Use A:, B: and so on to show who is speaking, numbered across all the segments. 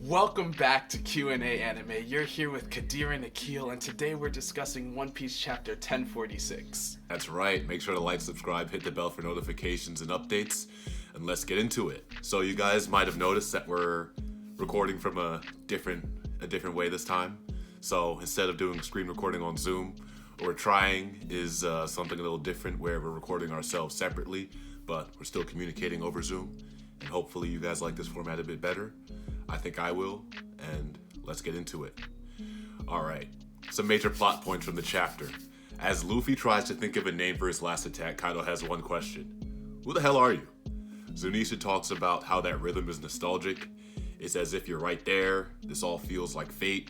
A: Welcome back to Q&A Anime. You're here with Kadir and Akil, and today we're discussing One Piece Chapter 1046.
B: That's right. Make sure to like, subscribe, hit the bell for notifications and updates, and let's get into it. So you guys might have noticed that we're recording from a different way this time. So instead of doing screen recording on Zoom, what we're trying is something a little different where we're recording ourselves separately, but we're still communicating over Zoom. And hopefully you guys like this format a bit better. I think I will, and let's get into it. Alright, some major plot points from the chapter. As Luffy tries to think of a name for his last attack, Kaido has one question. Who the hell are you? Zunisha talks about how that rhythm is nostalgic. It's as if you're right there. This all feels like fate.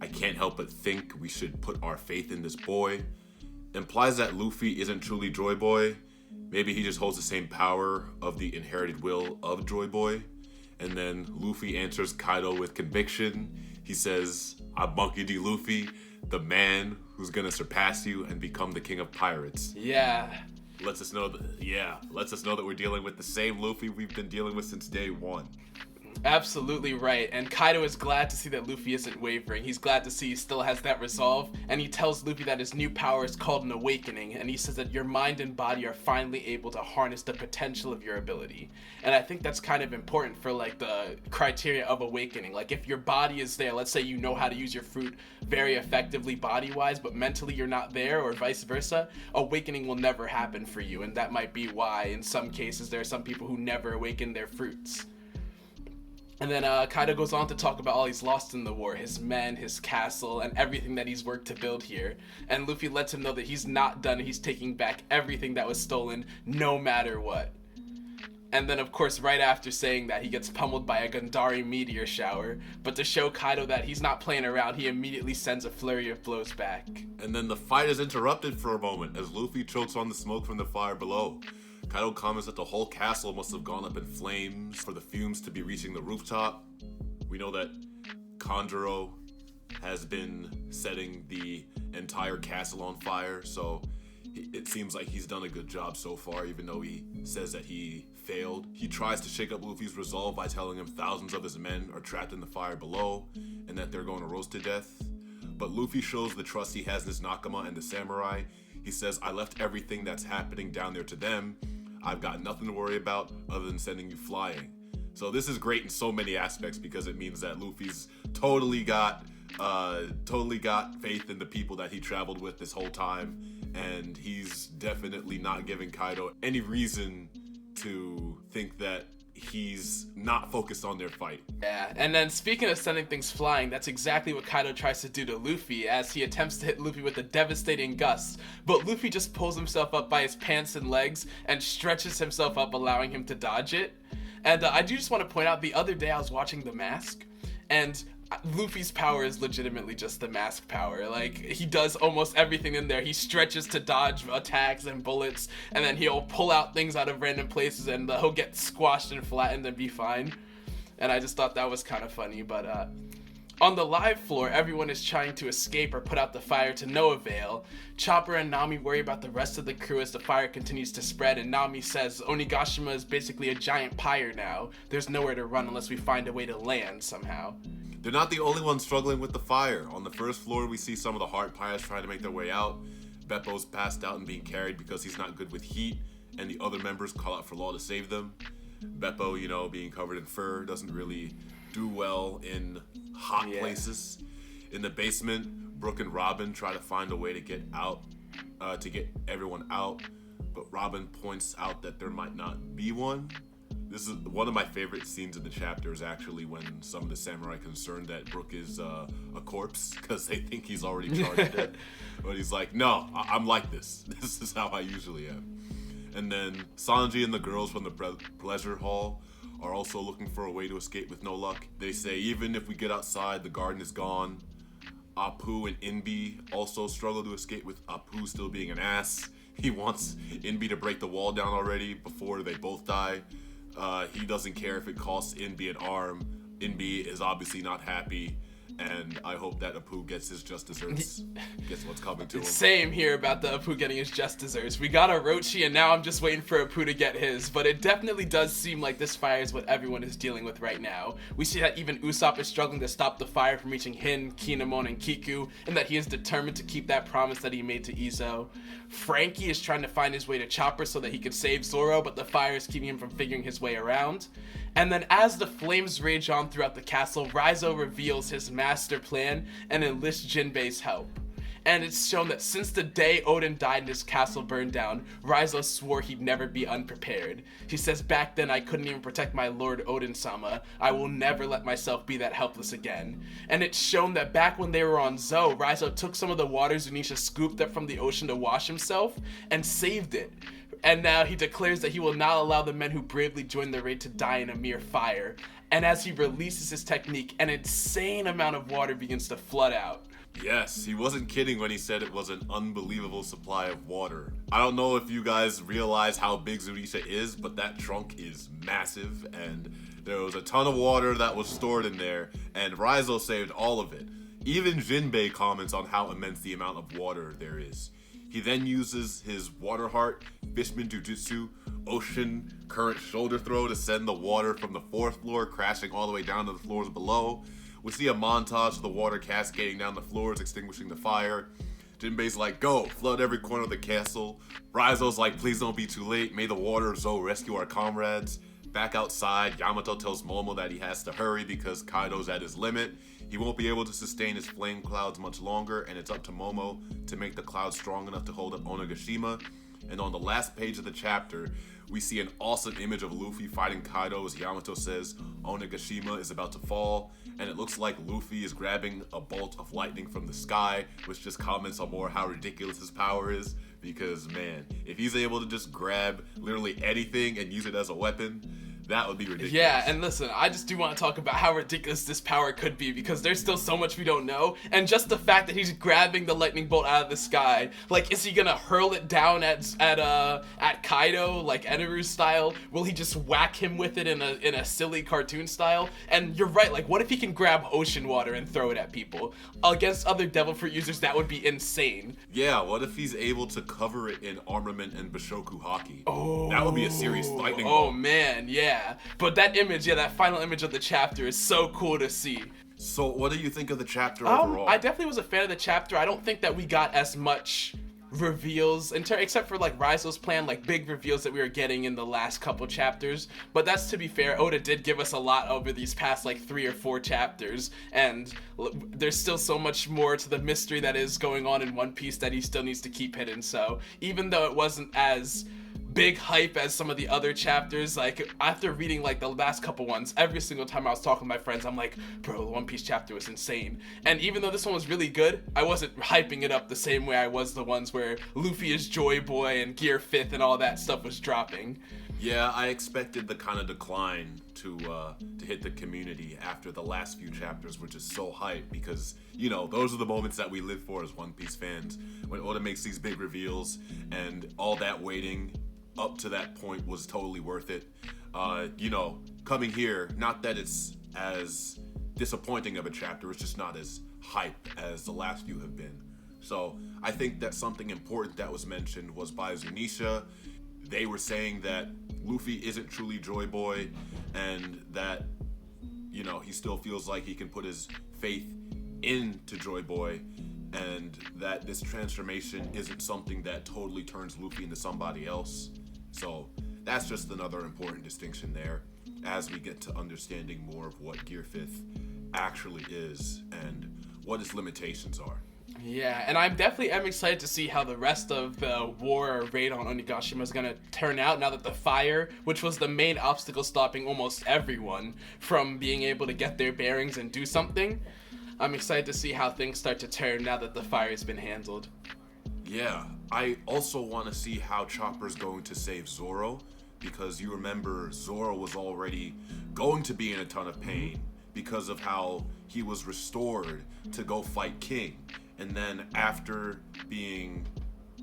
B: I can't help but think we should put our faith in this boy. Implies that Luffy isn't truly Joy Boy. Maybe he just holds the same power of the inherited will of Joy Boy. And then Luffy answers Kaido with conviction. He says, I'm Monkey D. Luffy, the man who's gonna surpass you and become the king of pirates.
A: Yeah.
B: Lets us know that we're dealing with the same Luffy we've been dealing with since day one.
A: Absolutely right, and Kaido is glad to see that Luffy isn't wavering. He's glad to see he still has that resolve, and he tells Luffy that his new power is called an awakening, and he says that your mind and body are finally able to harness the potential of your ability. And I think that's kind of important for like the criteria of awakening. Like if your body is there, let's say you know how to use your fruit very effectively body-wise, but mentally you're not there, or vice versa, awakening will never happen for you, and that might be why in some cases there are some people who never awaken their fruits. And then Kaido goes on to talk about all he's lost in the war, his men, his castle, and everything that he's worked to build here. And Luffy lets him know that he's not done, he's taking back everything that was stolen, no matter what. And then of course right after saying that, he gets pummeled by a Gandari meteor shower, but to show Kaido that he's not playing around, he immediately sends a flurry of blows back.
B: And then the fight is interrupted for a moment as Luffy chokes on the smoke from the fire below. Kaido comments that the whole castle must have gone up in flames for the fumes to be reaching the rooftop. We know that Kanjuro has been setting the entire castle on fire, so it seems like he's done a good job so far, even though he says that he failed. He tries to shake up Luffy's resolve by telling him thousands of his men are trapped in the fire below and that they're going to roast to death. But Luffy shows the trust he has in his Nakama and the samurai. He says, I left everything that's happening down there to them. I've got nothing to worry about other than sending you flying. So this is great in so many aspects because it means that Luffy's totally got faith in the people that he traveled with this whole time, and he's definitely not giving Kaido any reason to think that he's not focused on their fight.
A: Yeah, and then speaking of sending things flying, that's exactly what Kaido tries to do to Luffy as he attempts to hit Luffy with a devastating gust, but Luffy just pulls himself up by his pants and legs and stretches himself up, allowing him to dodge it. And I do just want to point out, the other day I was watching The Mask, and Luffy's power is legitimately just the mask power. Like, he does almost everything in there. He stretches to dodge attacks and bullets, and then he'll pull out things out of random places, and he'll get squashed and flattened and be fine. And I just thought that was kind of funny. But on the live floor, everyone is trying to escape or put out the fire to no avail. Chopper and Nami worry about the rest of the crew as the fire continues to spread, and Nami says Onigashima is basically a giant pyre now. There's nowhere to run unless we find a way to land somehow.
B: They're not the only ones struggling with the fire. On the first floor, we see some of the Heart Pirates trying to make their way out. Beppo's passed out and being carried because he's not good with heat, and the other members call out for Law to save them. Beppo, being covered in fur, doesn't really do well in hot places. In the basement, Brook and Robin try to find a way to get out, to get everyone out, but Robin points out that there might not be one. This is one of my favorite scenes in the chapter, is actually when some of the samurai are concerned that Brook is a corpse because they think he's already charged dead. But he's like, no, I'm like this. This is how I usually am. And then Sanji and the girls from the pleasure hall are also looking for a way to escape with no luck. They say even if we get outside, the garden is gone. Apu and Inbi also struggle to escape, with Apu still being an ass. He wants Inbi to break the wall down already before they both die. He doesn't care if it costs Inbi an arm. Inbi is obviously not happy. and I hope that Apu gets his just desserts, gets what's coming to him.
A: Same here about the Apu getting his just desserts. We got Orochi, and now I'm just waiting for Apu to get his, but it definitely does seem like this fire is what everyone is dealing with right now. We see that even Usopp is struggling to stop the fire from reaching Hin, Kinemon, and Kiku, and that he is determined to keep that promise that he made to Izo. Frankie is trying to find his way to Chopper so that he could save Zoro, but the fire is keeping him from figuring his way around. And then as the flames rage on throughout the castle, Raizo reveals his master plan and enlists Jinbei's help. And it's shown that since the day Odin died and his castle burned down, Raizo swore he'd never be unprepared. He says, back then I couldn't even protect my lord Odin-sama. I will never let myself be that helpless again. And it's shown that back when they were on Zou, Raizo took some of the water Zunisha scooped up from the ocean to wash himself and saved it. And now he declares that he will not allow the men who bravely joined the raid to die in a mere fire. And as he releases his technique, an insane amount of water begins to flood out.
B: Yes, he wasn't kidding when he said it was an unbelievable supply of water. I don't know if you guys realize how big Zunisha is, but that trunk is massive, and there was a ton of water that was stored in there, and Raizo saved all of it. Even Jinbei comments on how immense the amount of water there is. He then uses his water heart, Fishman Jujutsu, ocean current shoulder throw to send the water from the 4th floor crashing all the way down to the floors below. We see a montage of the water cascading down the floors, extinguishing the fire. Jinbei's like, go, flood every corner of the castle. Raizo's like, please don't be too late. May the water of Zou rescue our comrades. Back outside, Yamato tells Momo that he has to hurry because Kaido's at his limit. He won't be able to sustain his flame clouds much longer, and it's up to Momo to make the clouds strong enough to hold up Onigashima. And on the last page of the chapter, we see an awesome image of Luffy fighting Kaido as Yamato says Onigashima is about to fall, and it looks like Luffy is grabbing a bolt of lightning from the sky, which just comments on more how ridiculous his power is, because man, if he's able to just grab literally anything and use it as a weapon, that would be ridiculous.
A: Yeah, and listen, I just do want to talk about how ridiculous this power could be, because there's still so much we don't know, and just the fact that he's grabbing the lightning bolt out of the sky, like, is he gonna hurl it down at Kaido, like Eneru style? Will he just whack him with it in a silly cartoon style? And you're right, like, what if he can grab ocean water and throw it at people? Against other Devil Fruit users, that would be insane.
B: Yeah, what if he's able to cover it in armament and Bashoku Haki? Oh, that would be a serious lightning bolt.
A: Oh man, yeah. But that image, that final image of the chapter is so cool to see.
B: So what do you think of the chapter overall?
A: I definitely was a fan of the chapter. I don't think that we got as much reveals except for like Raizo's plan, like big reveals that we were getting in the last couple chapters. But that's, to be fair, Oda did give us a lot over these past like 3 or 4 chapters, and there's still so much more to the mystery that is going on in One Piece that he still needs to keep hidden. So even though it wasn't as big hype as some of the other chapters, like after reading like the last couple ones, every single time I was talking to my friends, I'm like, bro, the One Piece chapter was insane. And even though this one was really good, I wasn't hyping it up the same way I was the ones where Luffy is Joy Boy and Gear 5th and all that stuff was dropping.
B: Yeah, I expected the kind of decline to hit the community after the last few chapters were just so hype, because, you know, those are the moments that we live for as One Piece fans, when Oda makes these big reveals, and all that waiting up to that point was totally worth it. You know, coming here, not that it's as disappointing of a chapter, it's just not as hype as the last few have been. So I think that something important that was mentioned was by Zunisha. They were saying that Luffy isn't truly Joy Boy, and that, you know, he still feels like he can put his faith into Joy Boy, and that this transformation isn't something that totally turns Luffy into somebody else. So that's just another important distinction there as we get to understanding more of what Gear 5th actually is and what its limitations are.
A: Yeah, and I definitely am excited to see how the rest of the war or raid on Onigashima is going to turn out now that the fire, which was the main obstacle stopping almost everyone from being able to get their bearings and do something. I'm excited to see how things start to turn now that the fire has been handled.
B: Yeah, I also want to see how Chopper's going to save Zoro, because you remember Zoro was already going to be in a ton of pain because of how he was restored to go fight King. And then after being,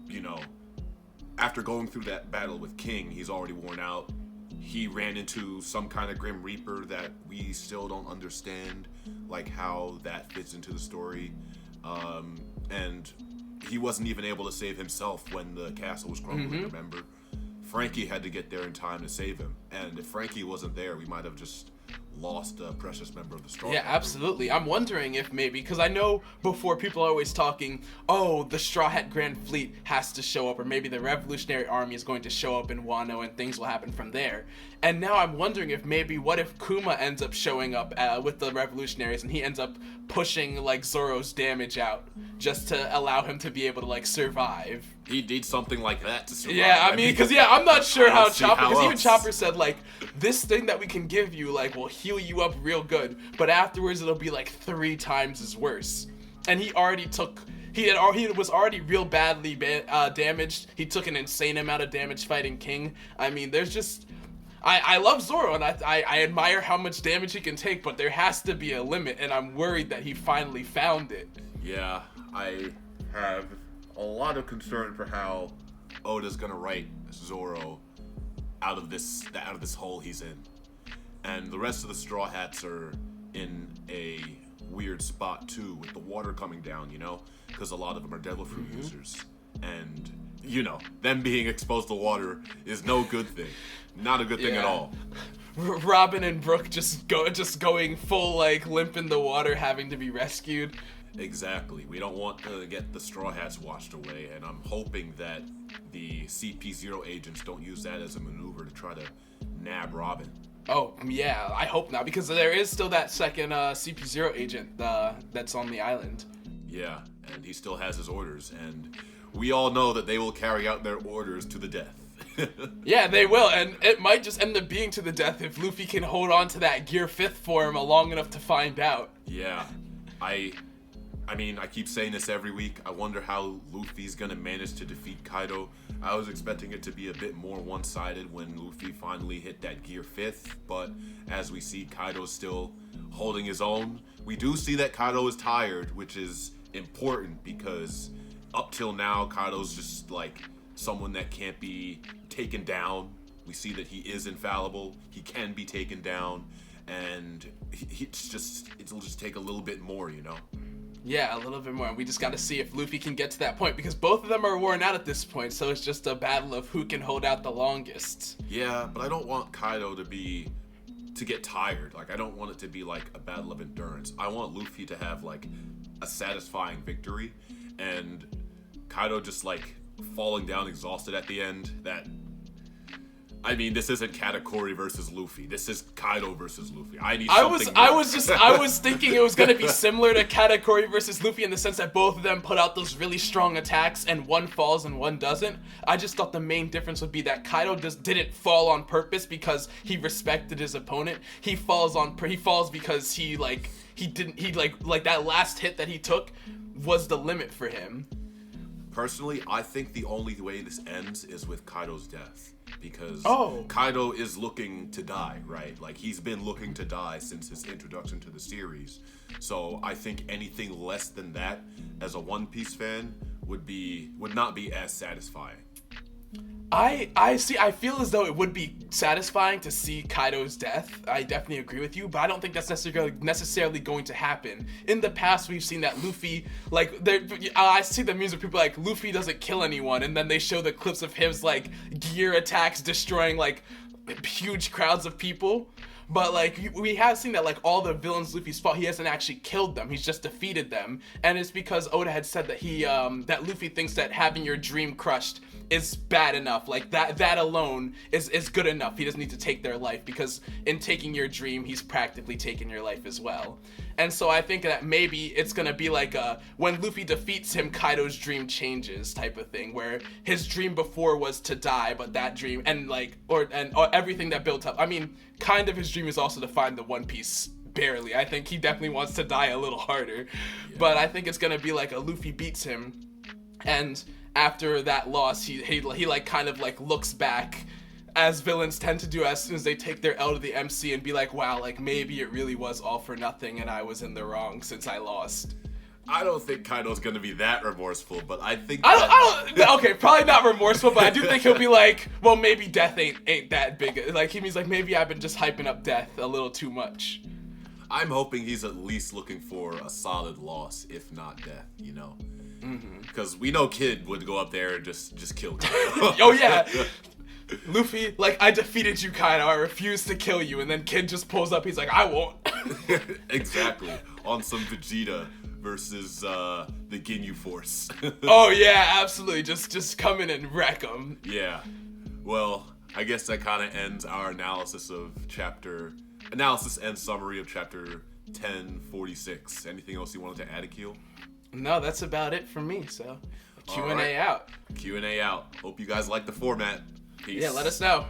B: you know, after going through that battle with King, he's already worn out. he ran into some kind of Grim Reaper that we still don't understand, like how that fits into the story. And he wasn't even able to save himself when the castle was crumbling, remember? Frankie had to get there in time to save him. And if Frankie wasn't there, we might have just lost a precious member of the Straw Hat
A: Yeah, absolutely. I'm wondering if maybe, because I know before people are always talking, oh, the Straw Hat Grand Fleet has to show up, or maybe the Revolutionary Army is going to show up in Wano and things will happen from there. And now I'm wondering if maybe, what if Kuma ends up showing up with the Revolutionaries and he ends up pushing like Zoro's damage out just to allow him to be able to like survive.
B: He did something like that to survive.
A: Yeah, I mean, because I'm not sure how Chopper, because even
B: else.
A: Chopper said, like, this thing that we can give you, like, will heal you up real good, but afterwards it'll be, like, 3 times as worse. And he already took, he was already real badly damaged. He took an insane amount of damage fighting King. I mean, there's just, I love Zoro, and I admire how much damage he can take, but there has to be a limit, and I'm worried that he finally found it.
B: Yeah, I have a lot of concern for how Oda's gonna write Zoro out of this hole he's in, and the rest of the Straw Hats are in a weird spot too, with the water coming down, you know, because a lot of them are devil fruit users, and you know, them being exposed to water is no good thing, not a good thing at all.
A: Robin and Brooke just going full like limp in the water, having to be rescued.
B: Exactly. We don't want to get the Straw Hats washed away, and I'm hoping that the CP0 agents don't use that as a maneuver to try to nab Robin.
A: Oh, yeah, I hope not, because there is still that second CP0 agent that's on the island.
B: Yeah, and he still has his orders, and we all know that they will carry out their orders to the death.
A: Yeah, they will, and it might just end up being to the death if Luffy can hold on to that Gear 5th form long enough to find out.
B: Yeah, I mean, I keep saying this every week. I wonder how Luffy's gonna manage to defeat Kaido. I was expecting it to be a bit more one-sided when Luffy finally hit that Gear 5th, but as we see, Kaido's still holding his own. We do see that Kaido is tired, which is important because up till now, Kaido's just like someone that can't be taken down. We see that he is infallible. He can be taken down, and it'll just take a little bit more, you know?
A: Yeah, a little bit more. We just got to see if Luffy can get to that point, because both of them are worn out at this point, so it's just a battle of who can hold out the longest.
B: Yeah, but I don't want Kaido to get tired. Like, I don't want it to be like a battle of endurance. I want Luffy to have like a satisfying victory, and Kaido just like falling down exhausted at the end. I mean, this isn't Katakuri versus Luffy. This is Kaido versus Luffy. I
A: was thinking it was gonna be similar to Katakuri versus Luffy in the sense that both of them put out those really strong attacks and one falls and one doesn't. I just thought the main difference would be that Kaido didn't fall on purpose because he respected his opponent. He falls because he that last hit that he took was the limit for him.
B: Personally, I think the only way this ends is with Kaido's death. Because Kaido is looking to die, right? Like, he's been looking to die since his introduction to the series. So I think anything less than that, as a One Piece fan, would not be as satisfying.
A: I feel as though it would be satisfying to see Kaido's death. I definitely agree with you, but I don't think that's necessarily going to happen. In the past, we've seen that Luffy, I see the memes of people like, Luffy doesn't kill anyone, and then they show the clips of his, like, gear attacks destroying, like, huge crowds of people. But, like, we have seen that, like, all the villains Luffy's fought, he hasn't actually killed them. He's just defeated them. And it's because Oda had said that that Luffy thinks that having your dream crushed is bad enough. Like, that alone is good enough. He doesn't need to take their life, because in taking your dream, he's practically taken your life as well. And so I think that maybe it's gonna be like when Luffy defeats him, Kaido's dream changes type of thing, where his dream before was to die, but that dream or everything that built up. I mean, kind of his dream is also to find the One Piece. Barely. I think he definitely wants to die a little harder. Yeah. But I think it's gonna be like a Luffy beats him, and after that loss, he like kind of like looks back, as villains tend to do as soon as they take their L to the MC, and be like, wow, like maybe it really was all for nothing and I was in the wrong since I lost.
B: I don't think Kaido's gonna be that remorseful, but I think
A: I don't. Okay, probably not remorseful, but I do think he'll be like, well, maybe death ain't that big. Like he means like maybe I've been just hyping up death a little too much.
B: I'm hoping he's at least looking for a solid loss, if not death. You know, because we know Kid would go up there and just kill Kaido.
A: Oh yeah. Luffy, like, I defeated you, Kaido. I refuse to kill you. And then Kid just pulls up. He's like, I won't.
B: Exactly. On some Vegeta versus the Ginyu Force.
A: Oh, yeah, absolutely. Just come in and wreck him.
B: Yeah. Well, I guess that kind of ends our analysis and summary of chapter 1046. Anything else you wanted to add, Akil?
A: No, that's about it for me. So, Q&A
B: right.
A: out.
B: Q&A out. Hope you guys like the format. Peace.
A: Yeah, let us know.